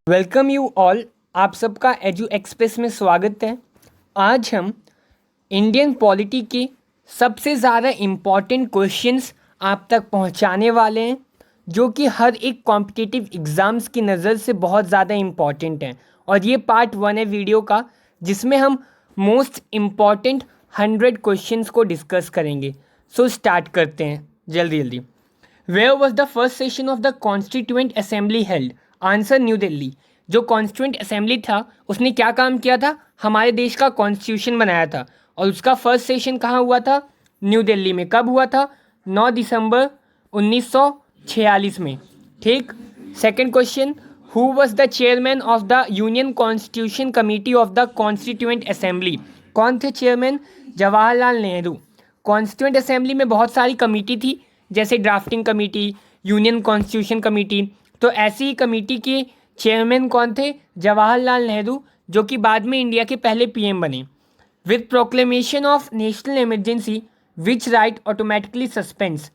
Welcome you all. आप सबका edu express में स्वागत है। आज हम इंडियन पॉलिटी के सबसे ज़्यादा इम्पॉर्टेंट क्वेश्चंस आप तक पहुंचाने वाले हैं, जो कि हर एक कॉम्पिटिटिव एग्ज़ाम्स की नज़र से बहुत ज़्यादा इम्पॉर्टेंट हैं। और ये पार्ट 1 है वीडियो का, जिसमें हम मोस्ट इम्पॉर्टेंट 100 क्वेश्चंस को डिस्कस करेंगे। सो स्टार्ट करते हैं जल्दी जल्दी। Where was the first session of the constituent assembly held? Answer, new Delhi. जो कॉन्स्टिट्यूएंट असेंबली था उसने क्या काम किया था? हमारे देश का कॉन्स्टिट्यूशन बनाया था। और उसका फर्स्ट सेशन कहाँ हुआ था? न्यू दिल्ली में। कब हुआ था? 9 दिसंबर 1946 में। ठीक। Second question, who was the chairman of the union constitution committee of the constituent assembly? कौन थे chairman? Jawaharlal Nehru. Constituent assembly में बहुत सारी कमेटी थी, जैसे drafting committee, union constitution committee. तो ऐसी ही कमेटी के चेयरमैन कौन थे? जवाहरलाल नेहरू, जो कि बाद में इंडिया के पहले पीएम बने। With proclamation of national emergency which right automatically suspends?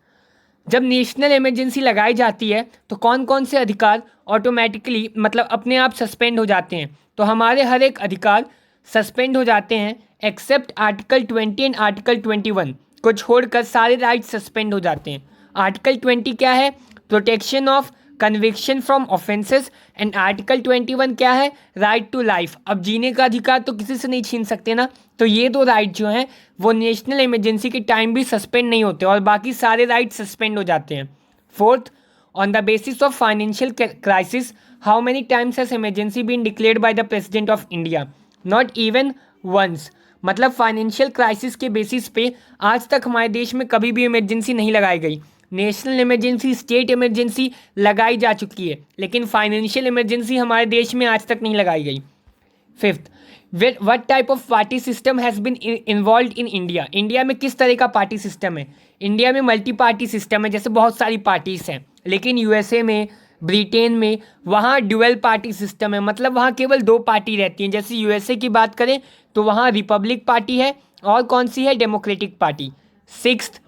जब नेशनल इमरजेंसी लगाई जाती है तो कौन कौन से अधिकार ऑटोमेटिकली मतलब अपने आप सस्पेंड हो जाते हैं? तो हमारे हर एक अधिकार सस्पेंड हो जाते हैं एक्सेप्ट आर्टिकल 20 एंड आर्टिकल 21 को छोड़कर सारे राइट सस्पेंड हो जाते हैं। आर्टिकल 20 क्या है? Protection of conviction from offences. And article 21 क्या है? Right to life. अब जीने का अधिकार तो किसी से नहीं छीन सकते ना, तो ये दो राइट जो हैं वो नेशनल इमरजेंसी के टाइम भी सस्पेंड नहीं होते और बाकी सारे राइट सस्पेंड हो जाते हैं। Fourth, on the basis of financial crisis how many times has emergency been declared by the president of India? Not even once. मतलब फाइनेंशियल क्राइसिस के बेसिस पे आज तक हमारे देश में कभी भी इमरजेंसी नहीं लगाई गई। नेशनल इमरजेंसी, स्टेट इमरजेंसी लगाई जा चुकी है, लेकिन फाइनेंशियल इमरजेंसी हमारे देश में आज तक नहीं लगाई गई। Fifth, what type of party system has been involve in India? India में किस तरह का पार्टी सिस्टम है? इंडिया में मल्टी पार्टी सिस्टम है, जैसे बहुत सारी पार्टीज़ हैं। लेकिन यूएसए में, ब्रिटेन में, वहाँ ड्यूअल पार्टी सिस्टम है, मतलब वहाँ केवल 2 पार्टी रहती हैं। जैसे यूएसए की बात करें तो वहाँ रिपब्लिक पार्टी है और कौन सी है? Democratic party. Sixth,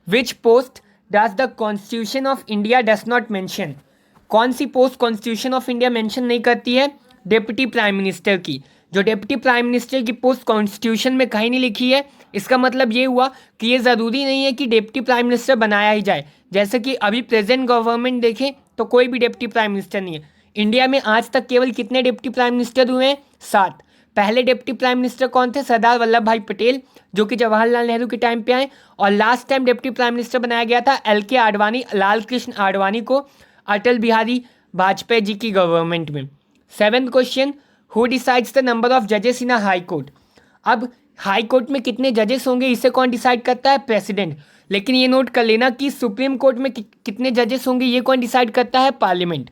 which post does the constitution of India does not mention? कौन सी post constitution of India mention नहीं करती है? डिप्टी प्राइम मिनिस्टर की। जो डिप्टी प्राइम मिनिस्टर की पोस्ट कॉन्स्टिट्यूशन में कहीं नहीं लिखी है, इसका मतलब ये हुआ कि ये ज़रूरी नहीं है कि डिप्टी प्राइम मिनिस्टर बनाया ही जाए। जैसे कि अभी प्रेजेंट गवर्नमेंट देखें तो कोई भी डिप्टी प्राइम मिनिस्टर नहीं है। इंडिया में आज तक केवल कितने डिप्टी प्राइम मिनिस्टर हुए हैं? 7। पहले डिप्टी प्राइम मिनिस्टर कौन थे? सरदार वल्लभ भाई पटेल, जो कि जवाहरलाल नेहरू के टाइम पे आए। और last time deputy prime minister बनाया गया था LK आडवाणी, लाल कृष्ण आडवाणी को, अटल बिहारी वाजपेयी जी की गवर्नमेंट में। 7th question, who decides the number of जजेस इन अ हाई कोर्ट? अब हाई कोर्ट में कितने जजेस होंगे इसे कौन डिसाइड करता है? प्रेसिडेंट। लेकिन ये नोट कर लेना कि सुप्रीम कोर्ट में कितने जजेस होंगे ये कौन डिसाइड करता है? Parliament.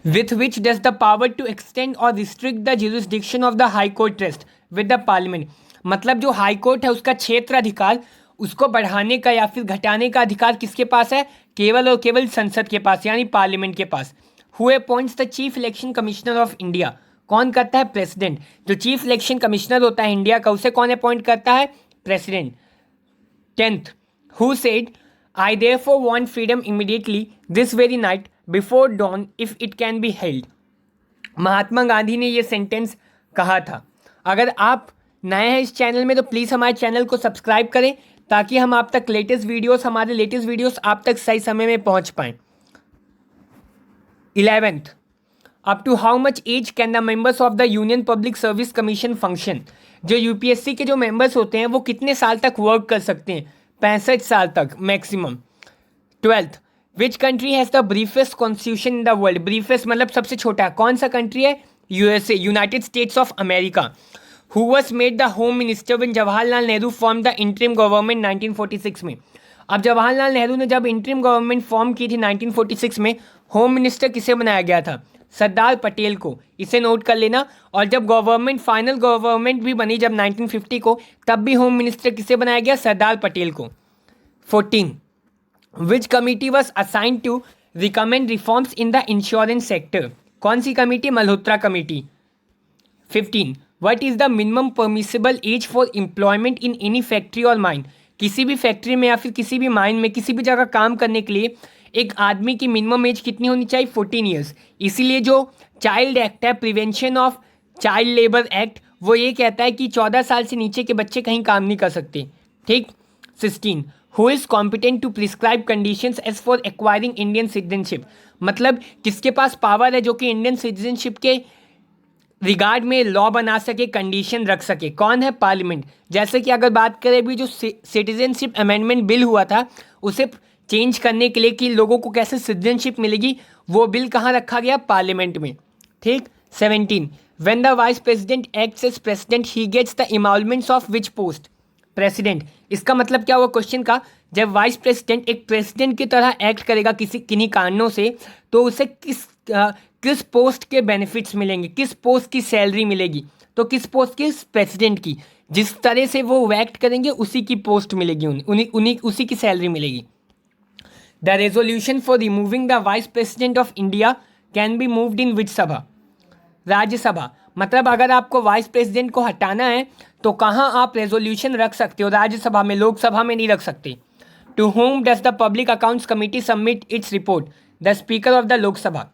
With which does the power to extend or restrict the jurisdiction of the high court rest? With the parliament। मतलब जो हाई कोर्ट है उसका क्षेत्र अधिकार, उसको बढ़ाने का या फिर घटाने का अधिकार किसके पास है? केवल और केवल संसद के पास, यानी पार्लियामेंट के पास। Who appoints the chief election commissioner of India? कौन करता है? प्रेसिडेंट। जो चीफ इलेक्शन कमिश्नर होता है इंडिया का, उसे कौन अपॉइंट करता है? President. 10th, who said, I therefore want freedom immediately, this very night, before dawn, if it can be held? Mahatma Gandhi ने ये सेंटेंस कहा था। अगर आप नए हैं इस चैनल में तो प्लीज़ हमारे चैनल को सब्सक्राइब करें, ताकि हम आप तक हमारे लेटेस्ट वीडियोस आप तक सही समय में पहुंच पाएँ। 11th, up to how much age can the members of the union public service commission function? जो यूपीएससी के जो मेंबर्स होते हैं वो कितने साल तक वर्क कर सकते हैं? 65 साल तक maximum. 12th, which country has the briefest constitution in the world? Briefest मतलब सबसे छोटा। कौन सा कंट्री है? USA, United States of America. Who was made the home minister when Jawaharlal Nehru form the interim government 1946 में? अब जवाहरलाल नेहरू ने जब इंटरिम गवर्नमेंट फॉर्म की थी 1946 में, होम मिनिस्टर किसे बनाया गया था? सरदार पटेल को। इसे नोट कर लेना। और जब गवर्नमेंट, फाइनल गवर्नमेंट भी बनी जब 1950 को, तब भी होम मिनिस्टर किसे बनाया गया? सरदार पटेल को। 14, which committee was assigned to recommend reforms in the insurance sector? कौन सी committee? Malhotra committee. 15, what is the minimum permissible age for employment in any factory और माइन? किसी भी फैक्ट्री में या फिर किसी भी माइन में, किसी भी जगह काम करने के लिए एक आदमी की मिनिमम एज कितनी होनी चाहिए, 14 ईयर्स। इसीलिए जो चाइल्ड एक्ट है, prevention of child labour act, वो ये कहता है कि 14 साल से नीचे के बच्चे कहीं काम नहीं कर सकते, ठीक। 16, who is competent to prescribe conditions as for acquiring Indian citizenship, मतलब किसके पास पावर है जो कि इंडियन सिटीजनशिप के रिगार्ड में लॉ बना सके, कंडीशन रख सके, कौन है, पार्लियामेंट। जैसे कि अगर बात करें अभी जो सिटीजनशिप अमेंडमेंट बिल हुआ था, उसे चेंज करने के लिए कि लोगों को कैसे सिटीजनशिप मिलेगी, वो बिल कहाँ रखा गया, पार्लियामेंट में, ठीक। 17, when the vice president acts as president he gets the emoluments of which post, president. इसका मतलब क्या हुआ क्वेश्चन का, जब वाइस प्रेसिडेंट एक प्रेसिडेंट की तरह एक्ट करेगा किन्हीं कारणों से, तो उसे किस पोस्ट के बेनिफिट्स मिलेंगे, किस पोस्ट की सैलरी मिलेगी, तो किस पोस्ट की, प्रेसिडेंट की। जिस तरह से वो एक्ट करेंगे उसी की पोस्ट मिलेगी, उन्हीं उसी की सैलरी मिलेगी। The resolution for removing the vice president of India can be moved in which सभा, राज्यसभा। मतलब अगर आपको वाइस प्रेसिडेंट को हटाना है तो कहाँ आप रेजोल्यूशन रख सकते हो, राज्यसभा में, लोकसभा में नहीं रख सकते। To whom does the public accounts committee submit its report, the speaker of the Lok Sabha.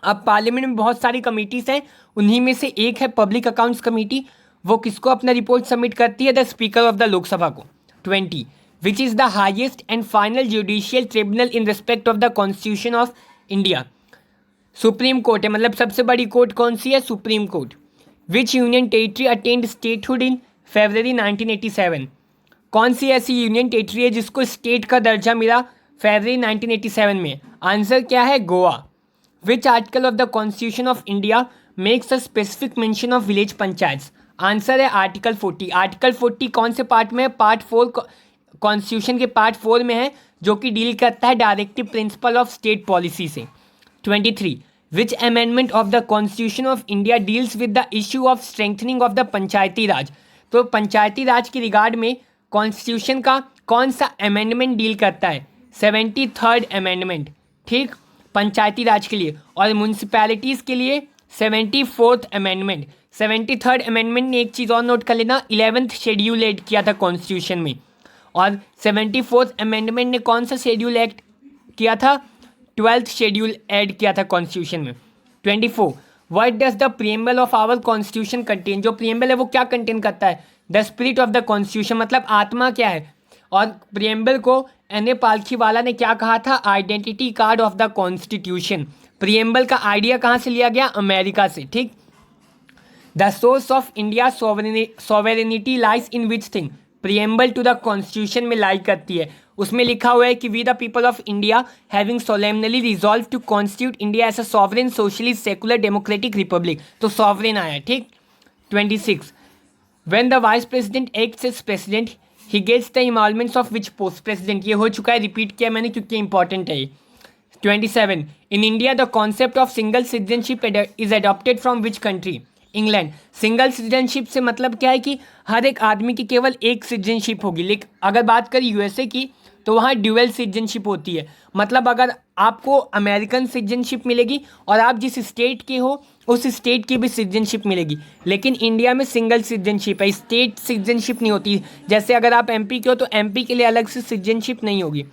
अब पार्लियामेंट में बहुत सारी कमेटीज हैं, उन्हीं में से एक है पब्लिक अकाउंट्स कमेटी, वो किसको अपना रिपोर्ट सबमिट करती है, the speaker of the Lok Sabha को। 20, विच is the highest and final judicial tribunal in respect of the constitution of India, supreme court है, मतलब सबसे बड़ी कोर्ट कौन सी है, सुप्रीम कोर्ट। विच यूनियन टेरिटरी अटेंड स्टेटहुड इन February 1987, कौन सी ऐसी यूनियन टेरिटरी है जिसको स्टेट का दर्जा मिला February 1987 में, आंसर क्या है, Goa. Which article of the constitution of India makes a specific mention of village panchayat, answer है आर्टिकल 40। आर्टिकल 40 कौन से पार्ट में है, पार्ट 4 कॉन्स्टिट्यूशन के पार्ट 4 में है, जो कि डील करता है directive principle of state policy से। 23, which amendment of the constitution of India deals with the issue of strengthening of the panchayati raj, तो पंचायती राज के रिगार्ड में कॉन्स्टिट्यूशन का कौन सा अमेंडमेंट डील करता है, 73rd अमेंडमेंट, ठीक, पंचायती राज के लिए। और म्यूनसिपैलिटीज़ के लिए 74th अमेंडमेंट। 73rd अमेंडमेंट ने एक चीज़ और नोट कर लेना, 11th शेड्यूल ऐड किया था कॉन्स्टिट्यूशन में, और 74th अमेंडमेंट ने कौन सा शेड्यूल ऐड किया था, 12th शेड्यूल ऐड किया था कॉन्स्टिट्यूशन में। 24, what does the preamble of our constitution contain, जो प्रीएम्बल है वो क्या कंटेन करता है, the spirit of the constitution, मतलब आत्मा क्या है। और प्रीएम्बल को N.A. पालखीवाला ने क्या कहा था, identity card of the constitution. Preamble का आइडिया कहाँ से लिया गया, अमेरिका से, ठीक। The source of India sovereignty lies in which thing, preamble to the constitution में लाई करती है, उसमें लिखा हुआ है कि we the people of India having solemnly resolve to constitute India as a sovereign socialist secular democratic republic, तो sovereign आया, ठीक। 26, when the vice president acts as president he gets the emoluments of which post, president. ये हो चुका है, repeat किया मैंने क्योंकि इंपॉर्टेंट है ये। 27, in India the concept of single citizenship is adopted from which country, England. Single citizenship से मतलब क्या है कि हर एक आदमी की केवल एक सिटीजनशिप होगी, लेकिन अगर बात करें यूएसए की तो वहाँ ड्यूअल सिटीजनशिप होती है, मतलब अगर आपको अमेरिकन सिटीजनशिप मिलेगी और आप जिस स्टेट के हो उस स्टेट की भी सिटीजनशिप मिलेगी, लेकिन इंडिया में सिंगल सिटीजनशिप है, स्टेट सिटीजनशिप नहीं होती। जैसे अगर आप एमपी के हो तो एमपी के लिए अलग से सिटीजनशिप नहीं होगी।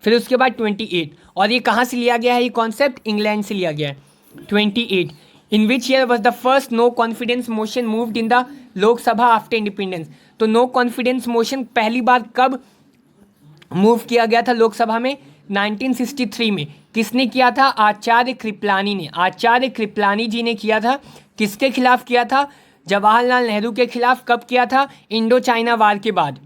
फिर उसके बाद 28, और ये कहाँ से लिया गया है, ये कॉन्सेप्ट इंग्लैंड से लिया गया है। 28, in which year was the first no confidence motion moved in the Lok Sabha after independence, तो नो कॉन्फिडेंस मोशन पहली बार कब मूव किया गया था लोकसभा में, 1963 में। किसने किया था, आचार्य कृपलानी ने, आचार्य कृपलानी जी ने किया था। किसके खिलाफ किया था, जवाहरलाल नेहरू के खिलाफ। कब किया था, इंडो चाइना वार के बाद।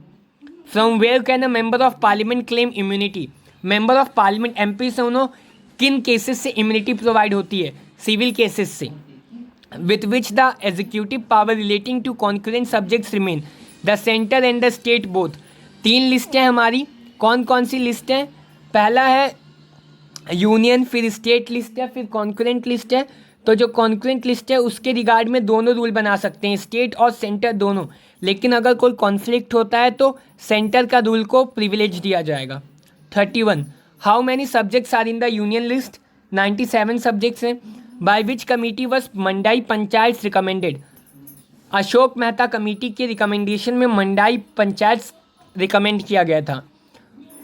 From where can a member of parliament claim immunity, member of parliament MP से उन्होंने किन केसेस से इम्यूनिटी प्रोवाइड होती है, सिविल केसेस से। With which the executive power relating to concurrent subjects remain, the centre and the state both. 3 लिस्टें हमारी, कौन कौन सी लिस्ट है, पहला है यूनियन, फिर स्टेट लिस्ट है, फिर कॉन्करेंट लिस्ट है। तो जो कॉन्करेंट लिस्ट है उसके रिगार्ड में दोनों रूल बना सकते हैं, स्टेट और सेंटर दोनों, लेकिन अगर कोई कॉन्फ्लिक्ट होता है तो सेंटर का रूल को प्रिविलेज दिया जाएगा। 31, how many subjects are in the union list, 97 subjects हैं। By which committee was mandal panchayat recommended, Ashok Mehta committee के रिकमेंडेशन में मंडाई पंचायत रिकमेंड किया गया था।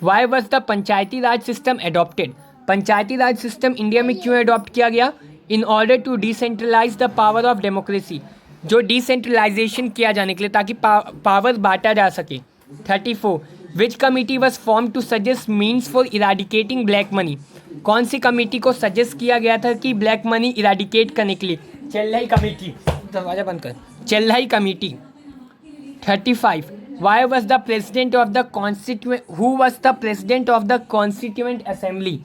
Why was the panchayati Raj system adopted, panchayati Raj system India में क्यों अडॉप्ट किया गया? In order to decentralize the power of democracy, जो डिसेंट्रलाइजेशन किया जाने के लिए, ताकि पावर बांटा जा सके। 34 which committee was form to suggest means for eradicating black money, कौन सी कमेटी को सजेस्ट किया गया था कि ब्लैक मनी इराडिकेट करने के लिए? चेल्लाई कमेटी, दरवाजा बंद कर, Chelliah committee. 35 why was the president of the constituent, who was the president of the constituent assembly,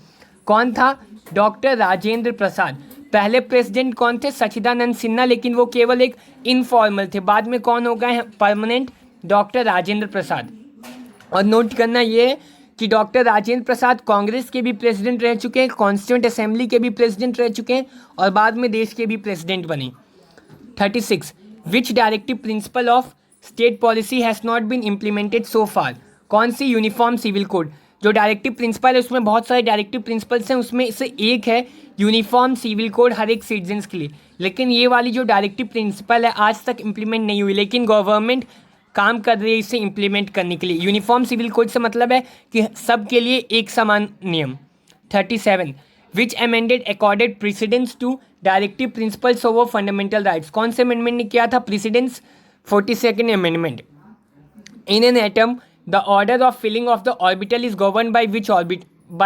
कौन था? डॉक्टर राजेंद्र प्रसाद। पहले प्रेसिडेंट कौन थे? सच्चिदानंद सिन्हा, लेकिन वो केवल एक इनफॉर्मल थे। बाद में कौन हो गए हैं परमानेंट? डॉक्टर राजेंद्र प्रसाद। और नोट करना ये कि डॉक्टर राजेंद्र प्रसाद कांग्रेस के भी प्रेसिडेंट रह चुके हैं, कॉन्स्टिट्यूएंट असेंबली के भी प्रेसिडेंट रह चुके हैं और बाद में देश के भी प्रेसिडेंट बने। 36 which directive principle of state policy has not been implemented so far, कौन सी? Uniform civil code. जो डायरेक्टिव प्रिंसिपल है उसमें बहुत सारे डायरेक्टिव प्रिंसिपल्स हैं, उसमें से एक है यूनिफॉर्म सिविल कोड हर एक सिटीजन्स के लिए, लेकिन ये वाली जो डायरेक्टिव प्रिंसिपल है आज तक इम्प्लीमेंट नहीं हुई, लेकिन गवर्नमेंट काम कर रही है इसे इम्प्लीमेंट करने के लिए। यूनिफॉर्म सिविल कोड से मतलब है कि सब के लिए एक समान नियम। 37 which amended accorded precedence to directive principles over fundamental rights, कौन से अमेंडमेंट ने किया था? Precedence 42nd amendment. In an atom the order of filling of the orbital is govern by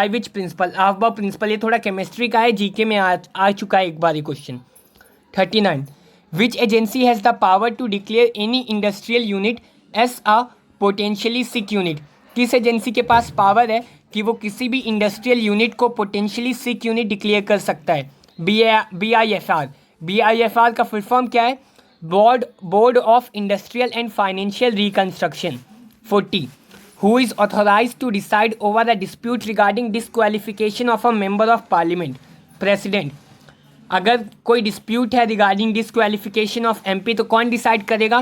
which principle, aufbau principle. ये थोड़ा chemistry का है, GK में आ चुका है एक बार ये question. 39 which agency has the power to declare any industrial unit as a potentially sick unit, किस एजेंसी के पास पावर है कि वो किसी भी इंडस्ट्रियल यूनिट को पोटेंशियली सिक यूनिट डिक्लेयर कर सकता है? BIFR। BIFR का फुल फॉर्म क्या है? Board of industrial and financial reconstruction. 40 who is authorise to decide over the dispute regarding disqualification of a member of parliament? President. अगर कोई dispute है regarding disqualification of MP तो कौन decide करेगा?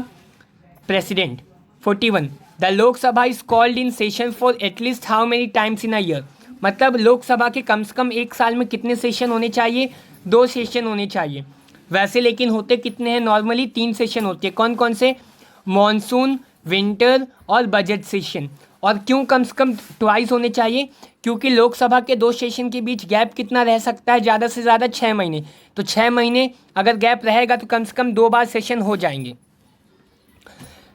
President. 41 the Lok Sabha is called in session for at least how many times in a year, मतलब लोकसभा के कम से कम एक साल में कितने सेशन होने चाहिए? 2 सेशन होने चाहिए। वैसे लेकिन होते कितने हैं? नॉर्मली 3 सेशन होते हैं। कौन कौन से? मॉनसून, विंटर और बजट सेशन। और क्यों कम से कम ट्वाइस होने चाहिए? क्योंकि लोकसभा के 2 सेशन के बीच गैप कितना रह सकता है? ज़्यादा से ज़्यादा 6 महीने। तो 6 महीने अगर गैप रहेगा तो कम से कम 2 बार सेशन हो जाएंगे।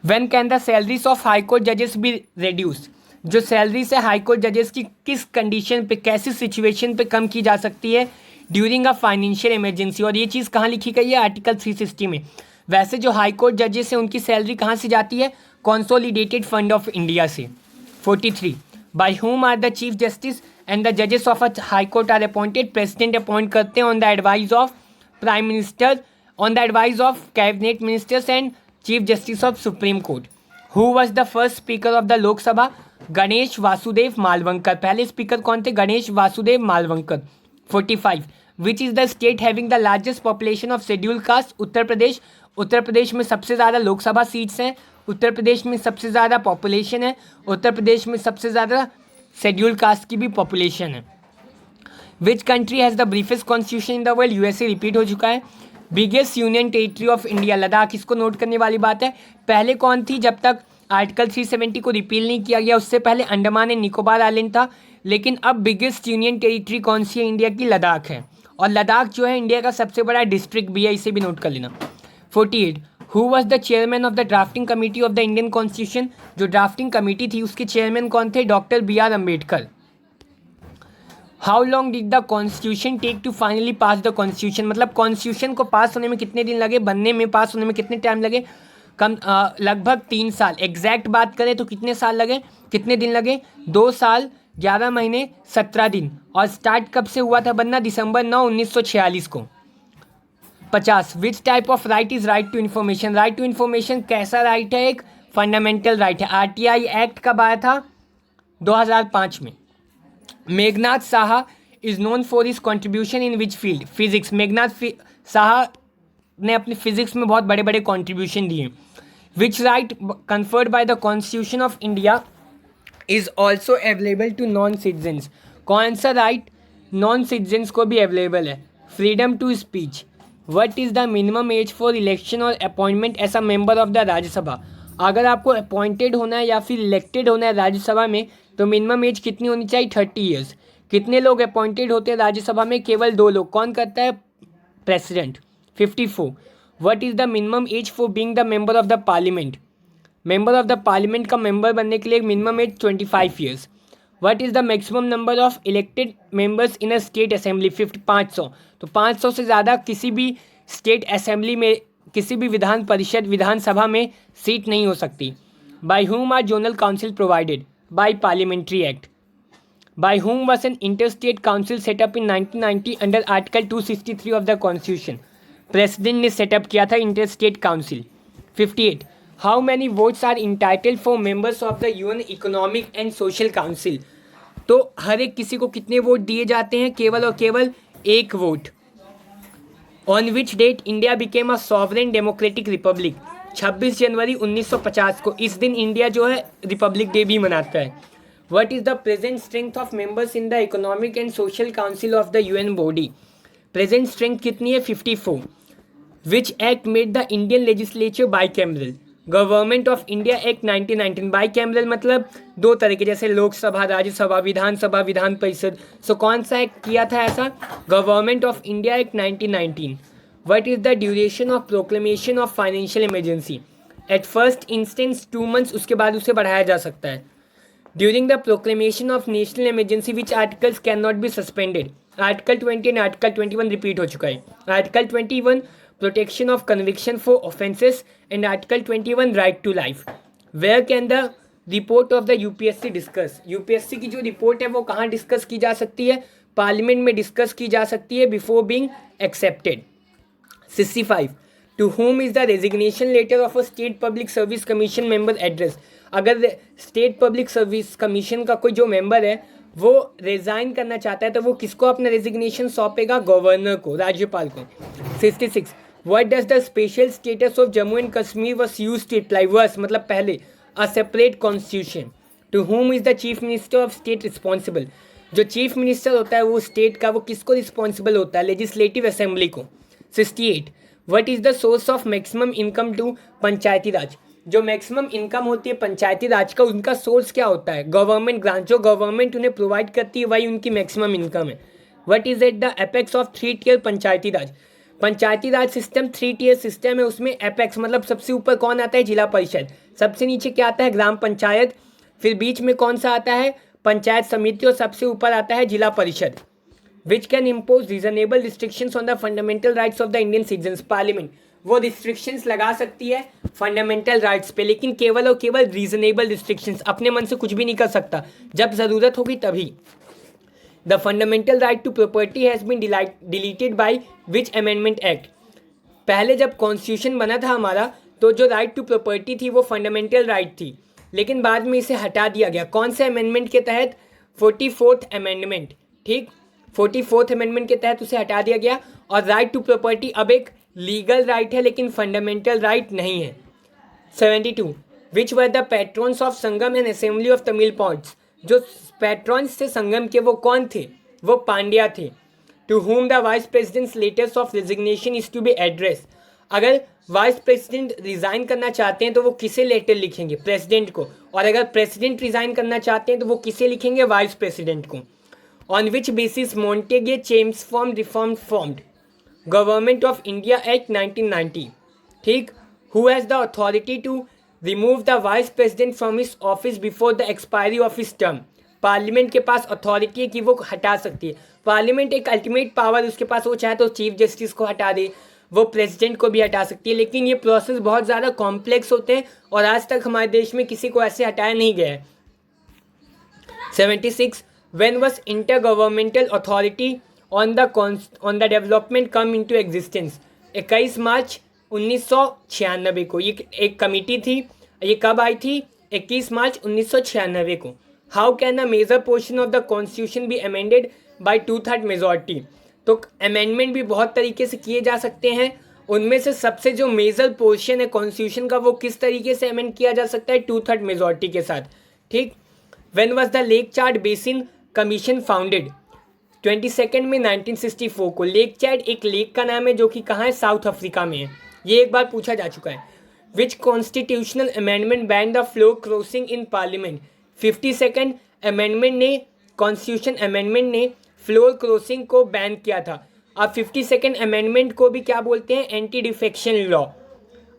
When can the salaries of high court जजेस बी रिड्यूस, जो सैलरी से हाई कोर्ट जजेस की किस कंडीशन पे, कैसी सिचुएशन पे कम की जा सकती है? During a financial emergency. और ये चीज़ कहाँ लिखी गई है? आर्टिकल 360 में। वैसे जो हाई कोर्ट जजेस हैं उनकी सैलरी कहाँ से जाती है? कंसोलिडेटेड फंड ऑफ इंडिया से। 43 by whom are the chief justice and the जजेस of a high court are appointed, president appoint करते हैं on the advice of prime minister, on the advice of cabinet ministers and chief justice of supreme court. Who was the first speaker of the Lok Sabha? Ganesh Vasudev Mavalankar. पहले speaker कौन थे? Ganesh Vasudev Mavalankar. 45 which is the state having the largest population of scheduled caste? Uttar Pradesh. Uttar Pradesh में सबसे ज़्यादा Lok Sabha seats हैं, उत्तर प्रदेश में सबसे ज़्यादा पॉपुलेशन है, उत्तर प्रदेश में सबसे ज़्यादा शेड्यूल कास्ट की भी पॉपुलेशन है। Which country has the briefest constitution in the world? USA repeat हो चुका है। Biggest union territory of India? Ladakh. इसको नोट करने वाली बात है, पहले कौन थी? जब तक आर्टिकल 370 को रिपील नहीं किया गया उससे पहले अंडमान एंड निकोबार आइलैंड था, लेकिन अब बिगेस्ट यूनियन टेरिटरी कौन सी है इंडिया की? लद्दाख है। और लद्दाख जो है इंडिया का सबसे बड़ा डिस्ट्रिक्ट भी है, इसे भी नोट कर लेना। 48 who was the chairman of the drafting committee of the Indian constitution? जो ड्राफ्टिंग कमेटी थी उसके चेयरमैन कौन थे? Doctor BR Ambedkar. How long did the constitution take to finally pass the constitution, मतलब कॉन्स्टिट्यूशन को पास होने में कितने दिन लगे? बनने में, पास होने में कितने टाइम लगे? लगभग 3 साल। एग्जैक्ट बात करें तो कितने साल लगे, कितने दिन लगे? 2 साल 11 महीने 17 दिन। और स्टार्ट कब से हुआ था बनना? दिसंबर 9, 1946 को। 50 which type of right is right to information? Right to information कैसा राइट है? एक फंडामेंटल राइट है। RTI एक्ट कब आया था? 2005 में। Meghnad Saha is known for his contribution in which field? Physics. Meghnad Saha ने अपने फिजिक्स में बहुत बड़े बड़े कॉन्ट्रीब्यूशन दिए। Which right conferred by the constitution of India is also available to non citizens? कौन सा राइट नॉन सिटीजन्स को भी अवेलेबल है? Freedom to speech. What is the minimum age for election और appointment as a member of the Rajya Sabha? अगर आपको appointed होना है या फिर इलेक्टेड होना है राज्यसभा में तो मिनिमम एज कितनी होनी चाहिए? 30 ईयर्स। कितने लोग अपॉइंटेड होते हैं राज्यसभा में? केवल 2 लोग। कौन करता है? President. 54। What is the minimum age for being the member of the parliament? Member of the parliament का मेंबर बनने के लिए minimum age 25 years. What is the maximum number of elected members in a state assembly? 500। तो 500 से ज़्यादा किसी भी state assembly में, किसी भी विधान परिषद विधानसभा में सीट नहीं हो सकती। By whom are zonal council provided? By parliamentary act. By whom was an interstate council set up in 1990 under Article 263 of the Constitution? President ने सेटअप किया था interstate council। 58. How many votes are entitled for members of the UN Economic and Social Council? तो हर एक किसी को कितने vote दिए जाते हैं? केवल और केवल 1 vote. On which date India became a sovereign democratic republic? 26 जनवरी 1950 को। इस दिन इंडिया जो है रिपब्लिक डे भी मनाता है। What is the present strength of members in the Economic and Social Council of the UN body? Present strength कितनी है? 54. Which act made the Indian legislature bicameral? Government of India act 1919। Bicameral मतलब 2 तरह के, जैसे लोकसभा, राज्यसभा, विधानसभा, विधान परिषद। सो कौन सा act किया था ऐसा? Government of India act 1919। What is the duration of proclamation of financial emergency? At first instance 2 months, उसके बाद उसे बढ़ाया जा सकता है। During the proclamation of national emergency, which articles cannot be suspended? Article 20 and Article 21 repeat हो चुका है। Article 21 protection of conviction for offences and Article 21 right to life. Where can the report of the UPSC discuss? UPSC की जो report है वो कहाँ discuss की जा सकती है? पार्लियामेंट में डिस्कस की जा सकती है before being accepted. 65. To whom is the resignation letter of a state public service commission member addressed? अगर स्टेट पब्लिक सर्विस कमीशन का कोई जो मेंबर है वो रिजाइन करना चाहता है तो वो किसको अपना रेजिग्नेशन सौंपेगा? गवर्नर को, राज्यपाल को। 66. What does the special status of Jammu and Kashmir was used to apply? वर्स मतलब पहले, a separate constitution. To whom is the chief minister of state responsible? जो चीफ मिनिस्टर होता है वो स्टेट का, वो किसको रिस्पॉन्सिबल होता है? लेजिस्लेटिव असेंबली को। 68. What is the source of maximum income to panchayati raj? जो मैक्सिमम इनकम होती है पंचायती राज का, उनका सोर्स क्या होता है? Government grant. जो गवर्नमेंट उन्हें प्रोवाइड करती है वही उनकी मैक्सिमम इनकम है। What is at the apex of 3 tier Panchayati Raj? Panchayati Raj system 3 tier system है। उसमें एपेक्स मतलब सबसे ऊपर कौन आता है? जिला परिषद। सबसे नीचे क्या आता है? ग्राम पंचायत। फिर बीच में कौन सा आता है? पंचायत समिति। और सबसे ऊपर आता है जिला परिषद। Which can impose reasonable restrictions on the fundamental rights of the Indian citizens? Parliament वो रिस्ट्रिक्शंस लगा सकती है फंडामेंटल राइट्स पे, लेकिन केवल और केवल रीजनेबल रिस्ट्रिक्शंस। अपने मन से कुछ भी नहीं कर सकता, जब ज़रूरत होगी तभी। The fundamental right to property has been deleted by which amendment act? पहले जब कॉन्स्टिट्यूशन बना था हमारा तो जो राइट टू प्रॉपर्टी थी वो फंडामेंटल राइट थी, लेकिन बाद में इसे हटा दिया गया। कौन से अमेंडमेंट के तहत? 44th amendment. ठीक, 44th अमेंडमेंट के तहत उसे हटा दिया गया। और राइट टू प्रॉपर्टी अब एक लीगल राइट है लेकिन फंडामेंटल राइट नहीं है। 72. Which were the patrons of Sangam and assembly of Tamil poets? जो पैट्रॉन्स थे संगम के वो कौन थे? वो पांड्या थे। To whom the vice president's letters of resignation is to be address? अगर वाइस प्रेसिडेंट रिजाइन करना चाहते हैं तो वो किसे लेटर लिखेंगे? प्रेसिडेंट को। और अगर प्रेसिडेंट रिजाइन करना चाहते हैं तो वो किसे लिखेंगे? वाइस प्रेसिडेंट को। On which basis Montagu Chelmsford reform formed? Government of India act 1990। ठीक, who has the authority to remove the vice president from his office before the expiry of his term? Parliament के पास authority है कि वो हटा सकती है। Parliament एक अल्टीमेट पावर उसके पास, वो चाहे तो चीफ जस्टिस को हटा दे, वो प्रेसिडेंट को भी हटा सकती है, लेकिन ये प्रोसेस बहुत ज़्यादा कॉम्प्लेक्स होते हैं और आज तक हमारे देश में किसी को ऐसे हटाया नहीं गया है। 76. When was intergovernmental authority on the development come into existence? 21 मार्च 1996 को ये एक कमिटी थी। ये कब आई थी? 21 मार्च 1996 को। How can a major portion of the constitution be amended by 2/3 majority? तो अमेंडमेंट भी बहुत तरीके से किए जा सकते हैं। उनमें से सबसे जो मेजर पोर्शन है कॉन्स्टिट्यूशन का वो किस तरीके से अमेंड किया जा सकता है? 2/3 मेजॉरिटी के साथ। ठीक, when was the lake chart basin commission founded? 22 में 1964 को। लेक चार्ट एक लेक का नाम है जो कि कहाँ है? साउथ अफ्रीका में है। ये एक बार पूछा जा चुका है। Which constitutional amendment ban the floor crossing in parliament? 52nd amendment ने कॉन्स्टिट्यूशन अमेंडमेंट ने फ्लोर क्रॉसिंग को बैन किया था। अब 52nd अमेंडमेंट को भी क्या बोलते हैं, एंटी डिफेक्शन लॉ।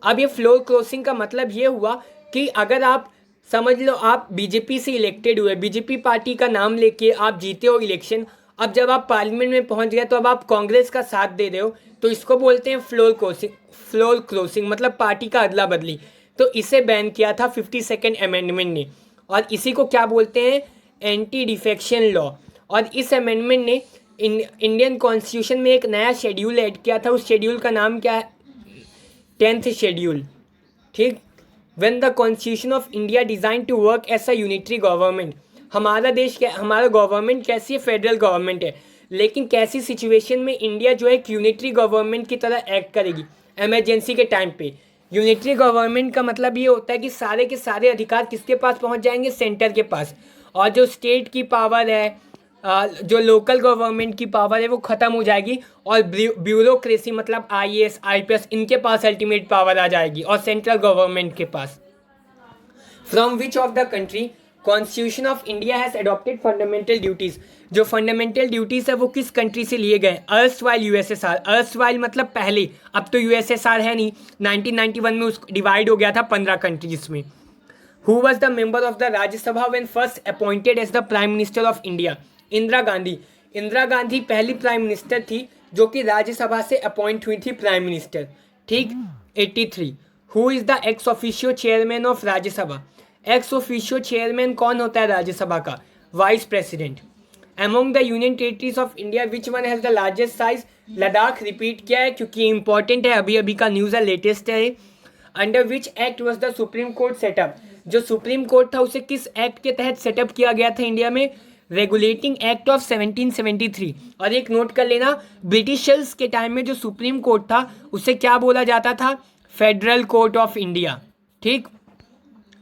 अब ये फ्लोर क्रॉसिंग का मतलब ये हुआ कि अगर आप समझ लो आप बीजेपी से इलेक्टेड हुए, बीजेपी पार्टी का नाम लेके आप जीते हो इलेक्शन, अब जब आप पार्लियामेंट में पहुंच गए तो अब आप कांग्रेस का साथ दे रहे हो, तो इसको बोलते हैं फ्लोर क्रॉसिंग। फ्लोर क्रॉसिंग मतलब पार्टी का अदला बदली। तो इसे बैन किया था 52nd अमेंडमेंट ने, और इसी को क्या बोलते हैं, एंटी डिफेक्शन लॉ। और इस अमेंडमेंट ने इंडियन कॉन्स्टिट्यूशन में एक नया शेड्यूल ऐड किया था। उस शेड्यूल का नाम क्या है, 10th शेड्यूल। ठीक, when the constitution of India design to work as a unitary government. हमारा देश हमारा गवर्नमेंट कैसी है, फेडरल गवर्नमेंट है, लेकिन कैसी सिचुएशन में इंडिया जो है एक यूनिटरी गवर्नमेंट की तरह एक्ट करेगी, इमरजेंसी के टाइम पे। यूनिटरी गवर्नमेंट का मतलब ये होता है कि सारे के सारे अधिकार किसके पास पहुंच जाएंगे, सेंटर के पास, और जो स्टेट की पावर है, जो लोकल गवर्नमेंट की पावर है वो ख़त्म हो जाएगी, और ब्यूरोक्रेसी मतलब आईएएस आईपीएस इनके पास अल्टीमेट पावर आ जाएगी, और सेंट्रल गवर्नमेंट के पास। From which of the country constitution of India has adopted fundamental duties. जो फंडामेंटल ड्यूटीज़ है वो किस कंट्री से लिए गए, अर्स्टवाइल यूएसएसआर। अर्स्टवाइल मतलब पहले, अब तो यूएसएसआर है नहीं, 1991 में उसको डिवाइड हो गया था 15 कंट्रीज में। Who was the member of the Rajya Sabha when first appointed as the Prime Minister of India? Indira Gandhi. Indira Gandhi पहली प्राइम मिनिस्टर थी जो कि राज्यसभा से अपॉइंट हुई थी प्राइम मिनिस्टर। ठीक, 83। Who is the ex officio chairman of Rajya Sabha. Ex officio chairman कौन होता है राज्यसभा का, vice president. Among the union territories of India which one has the largest size. Ladakh repeat किया है क्योंकि इंपॉर्टेंट है, अभी अभी का न्यूज़ है, लेटेस्ट है। Under which act was the supreme court setup. जो सुप्रीम कोर्ट था उसे किस एक्ट के तहत सेटअप किया गया था इंडिया में, रेगुलेटिंग एक्ट ऑफ 1773। और एक नोट कर लेना, ब्रिटिशर्स के टाइम में जो सुप्रीम कोर्ट था उसे क्या बोला जाता था, फेडरल कोर्ट ऑफ इंडिया। ठीक,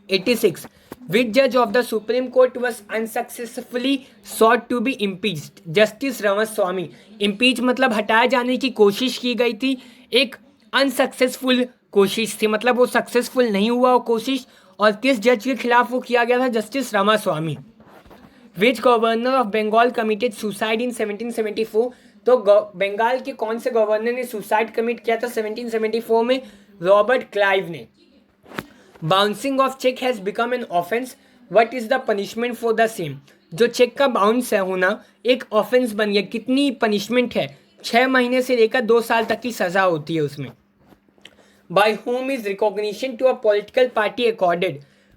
86। विच जज of the supreme court was unsuccessfully sought to be impeached, justice Ramaswami. Impeach मतलब हटाए जाने की कोशिश की गई थी, एक अनसक्सेसफुल कोशिश थी, मतलब वो सक्सेसफुल नहीं हुआ वो कोशिश, और किस जज के खिलाफ वो किया गया था, justice Ramaswami. Which governor of Bengal committed suicide in 1774। तो बंगाल के कौन से गवर्नर ने सुसाइड कमिट किया था 1774 में, रॉबर्ट क्लाइव ने। Bouncing of cheque has become an offence, what is the punishment for the same. जो चेक का बाउंस है होना एक ऑफेंस बन गया, कितनी पनिशमेंट है, 6 महीने से लेकर 2 साल तक की सजा होती है उसमें। By whom is recognition to a political party accorded?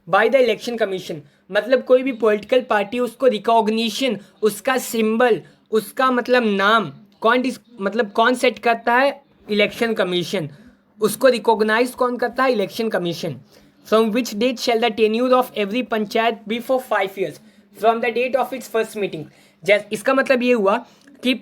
By the election commission। मतलब कोई भी पॉलिटिकल पार्टी उसको रिकॉग्निशन, उसका सिंबल, उसका मतलब नाम कौन सेट करता है, इलेक्शन कमीशन। उसको रिकॉग्नाइज कौन करता है, election commission. From which date shall the tenure of every panchayat be for 5 years? From the date of its first meeting. इसका मतलब ये हुआ कि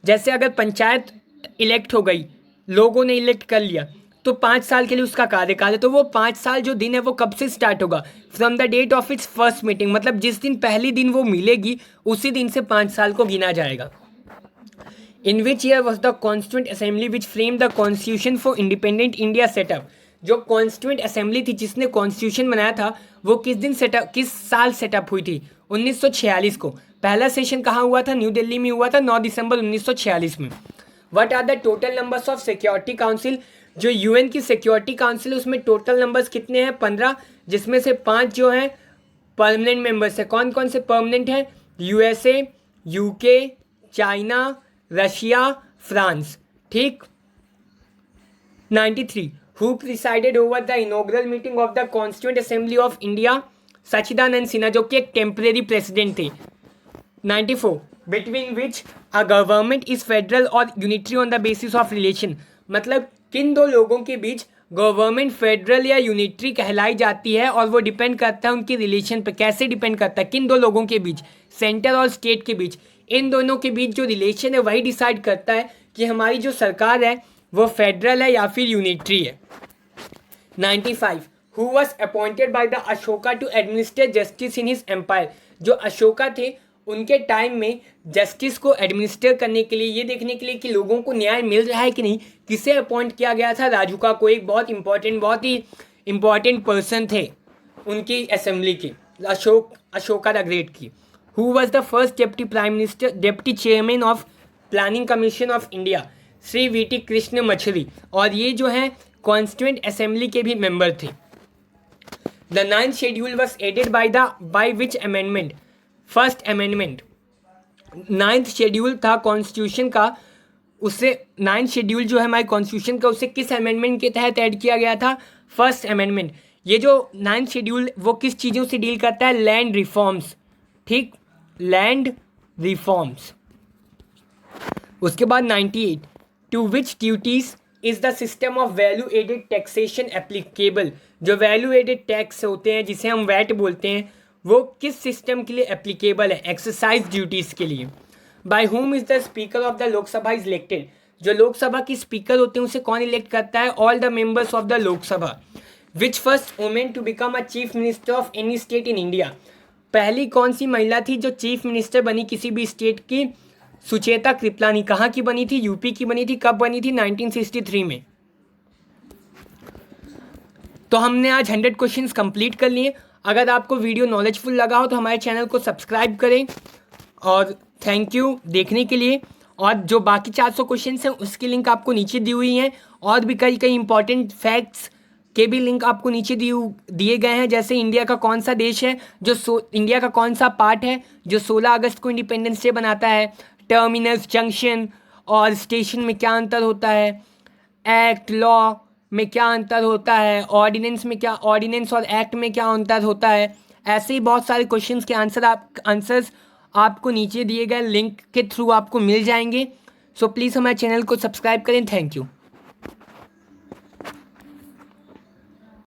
जैसे अगर पंचायत इलेक्ट हो गई, लोगों ने इलेक्ट कर लिया, तो 5 साल के लिए उसका कार्यकाल है, तो वो 5 साल जो दिन है वो कब से स्टार्ट होगा, from the date of its first meeting. मतलब जिस दिन पहली दिन वो मिलेगी उसी दिन से 5 साल को गिना जाएगा। In which year was the constituent assembly which frame the constitution for independent India set up. जो कॉन्स्टिट्यूंट असेंबली थी जिसने कॉन्स्टिट्यूशन बनाया था वो किस साल सेटअप हुई थी, 1946 को। पहला सेशन कहाँ हुआ था, न्यू दिल्ली में हुआ था, 9 दिसंबर 1946 में। What are the total numbers of security council. जो यूएन की सिक्योरिटी काउंसिल है उसमें टोटल नंबर्स कितने हैं, 15, जिसमें से 5 जो हैं परमानेंट मेंबर्स है। कौन कौन से परमानेंट हैं, USA, UK, China, Russia, France. ठीक, 93। Who presided over the inaugural meeting of the constituent assembly of India, Sachchidananda Sinha, जो कि एक टेम्परेरी प्रेसिडेंट थे। 94। Between which a government is federal और unitary on the basis of relation. मतलब किन दो लोगों के बीच गवर्नमेंट फेडरल या यूनिटरी कहलाई जाती है, और वो डिपेंड करता है उनकी रिलेशन पे। कैसे डिपेंड करता है, किन दो लोगों के बीच, सेंटर और स्टेट के बीच। इन दोनों के बीच जो रिलेशन है वही डिसाइड करता है कि हमारी जो सरकार है वो फेडरल है या फिर यूनिटरी है। 95। Who was appointed by the Ashoka to administer justice in his empire. जो अशोका थे उनके टाइम में जस्टिस को एडमिनिस्टर करने के लिए, ये देखने के लिए कि लोगों को न्याय मिल रहा है कि नहीं, किसे अपॉइंट किया गया था, राजुका को। एक बहुत ही इंपॉर्टेंट पर्सन थे उनकी असेंबली की, अशोका द ग्रेट की। Who was the first deputy prime minister, deputy chairman of planning commission of India, Shri VT. Krishna मछली, और ये जो है कॉन्स्टिट्यूएंट असेंबली के भी मेंबर थे। The 9th schedule was added by which amendment? First amendment. 9th schedule था कॉन्स्टिट्यूशन का, उससे 9th शेड्यूल जो है हमारे कॉन्स्टिट्यूशन का, उससे किस अमेंडमेंट के तहत ऐड किया गया था? First amendment. ये जो 9th शेड्यूल वो किस चीज़ों से डील करता है? लैंड रिफॉर्म्स, ठीक, लैंड रिफॉर्म्स। उसके बाद 98, to which duties is the system of value added taxation applicable? जो वैल्यू एडेड टैक्स होते हैं जिसे हम वैट बोलते हैं, वो किस सिस्टम के लिए एप्लीकेबल है? एक्सरसाइज ड्यूटीज के लिए। By whom is the speaker of the Lok Sabha is elected? जो लोकसभा की स्पीकर होते हैं उसे कौन इलेक्ट करता है? All the members of the Lok Sabha. Which first women to become a chief minister of any state in India? पहली कौन सी महिला थी जो चीफ मिनिस्टर बनी किसी भी स्टेट की? सुचेता कृपलानी। कहाँ की बनी थी? यूपी की बनी थी। कब बनी थी? 1963 में। तो हमने आज 100 क्वेश्चंस कंप्लीट कर लिए। अगर आपको वीडियो नॉलेजफुल लगा हो तो हमारे चैनल को सब्सक्राइब करें, और थैंक यू देखने के लिए। और जो बाकी 400 क्वेश्चंस हैं उसकी लिंक आपको नीचे दी हुई हैं, और भी कई इंपॉर्टेंट फैक्ट्स के भी लिंक आपको नीचे दिए गए हैं, जैसे इंडिया का कौन सा देश है जो इंडिया का कौन सा पार्ट है जो 16 अगस्त को इंडिपेंडेंस डे बनाता है, टर्मिनस, जंक्शन और स्टेशन में क्या अंतर होता है, एक्ट, लॉ में क्या अंतर होता है, ऑर्डिनेंस में क्या, ऑर्डिनेंस और एक्ट में क्या अंतर होता है। ऐसे ही बहुत सारे क्वेश्चंस के आंसर्स आपको नीचे दिए गए लिंक के थ्रू आपको मिल जाएंगे। सो प्लीज़ हमारे चैनल को सब्सक्राइब करें। Thank you.